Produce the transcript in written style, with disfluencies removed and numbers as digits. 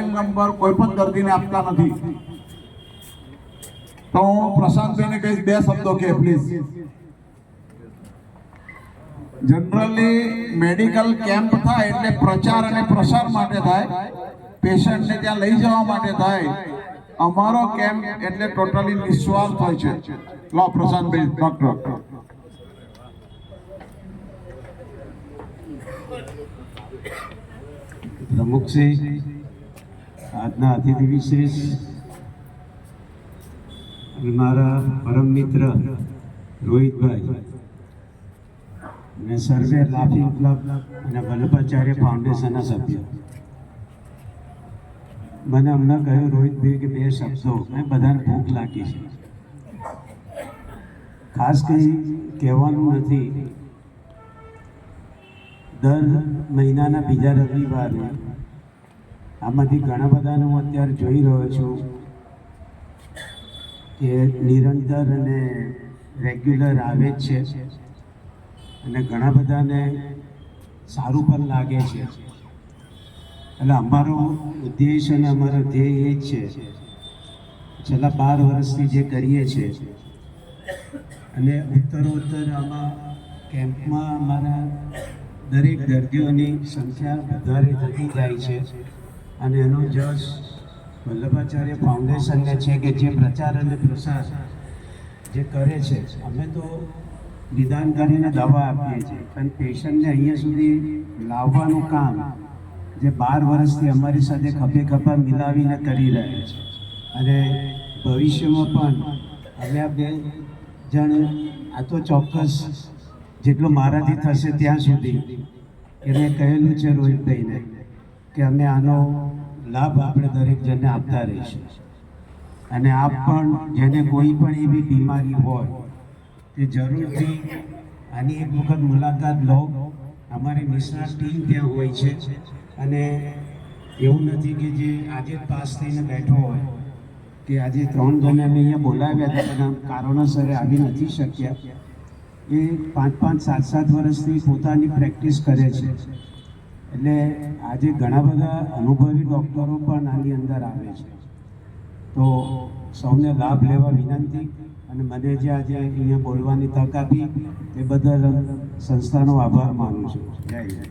Number કોઈ પણ દર્દીને આપતા નથી. તો હું પ્રશાંતભાઈને કહીશ બે શબ્દો કે પ્લીઝ. જનરલી મેડિકલ કેમ્પ થાય એટલે પ્રચાર અને પ્રસાર માટે થાય, પેશન્ટને ત્યાં લઈ જવા માટે થાય. અમારો કેમ્પ એટલે ટોટલી નિસ્વાર્થ હોય છે. લો પ્રશાંતભાઈ ડોક્ટર. પ્રમુખ શ્રી, આજના અતિથિ વિશેષ મારા પરમ મિત્ર રોહિતભાઈ અને સર્વે લાફિંગ ક્લબ અને વલ્લભાચાર્ય ફાઉન્ડેશનના સભ્યો, મને હમણાં કહ્યું રોહિતભાઈ કે બે શબ્દો, મેં બધાને ભૂખ લાગી છે. ખાસ કંઈ કહેવાનું નથી. દર મહિનાના બીજા રવિવારે આમાંથી ઘણા બધાને હું અત્યારે જોઈ રહ્યો છું કે નિરંતર અને રેગ્યુલર આવે જ છે અને ઘણા બધાને સારું પણ લાગે છે. એટલે અમારો ઉદ્દેશ અને અમારો ધ્યેય એ જ છે, છેલ્લા 12 વર્ષથી જે કરીએ છીએ અને ઉત્તરોત્તર આમાં કેમ્પમાં અમારા દરેક દર્દીઓની સંખ્યા વધારે થતી જાય છે અને એનો જશ વલ્લભાચાર્ય ફાઉન્ડેશનને છે કે જે પ્રચાર અને પ્રસાર જે કરે છે. અમે તો નિદાન કરીને દવા આપીએ છીએ, પણ પેશન્ટને અહીંયા સુધી લાવવાનું કામ જે 12 વર્ષથી અમારી સાથે ખભે ખભા મિલાવીને કરી રહ્યા છે અને ભવિષ્યમાં પણ અમે આ બે જણ, આ તો ચોક્કસ જેટલું મારાથી થશે ત્યાં સુધી એને કહેલું છે રોહિતભાઈને કે અમે આનો લાભ આપણે દરેક જણને આપતા રહીશું. અને આપ પણ જેને કોઈ પણ એવી બીમારી હોય તે જરૂરથી આની એક વખત મુલાકાત લો. અમારી નિષ્ણાત ટીમ ત્યાં હોય છે અને એવું નથી કે જે આજે પાસ થઈને બેઠો હોય કે આજે 3 જણને અમે અહીંયા બોલાવ્યા હતા પણ કારણોસર આવી નથી શક્યા. એ 5-5, 7-7 વર્ષથી પોતાની પ્રેક્ટિસ કરે છે. એટલે આજે ઘણા બધા અનુભવી ડૉક્ટરો પણ આની અંદર આવે છે. તો સૌને લાભ લેવા વિનંતી. અને મને જે આજે અહીંયા બોલવાની તક આપી એ બદલ સંસ્થાનો આભાર માનું છું. જય હિન્દ.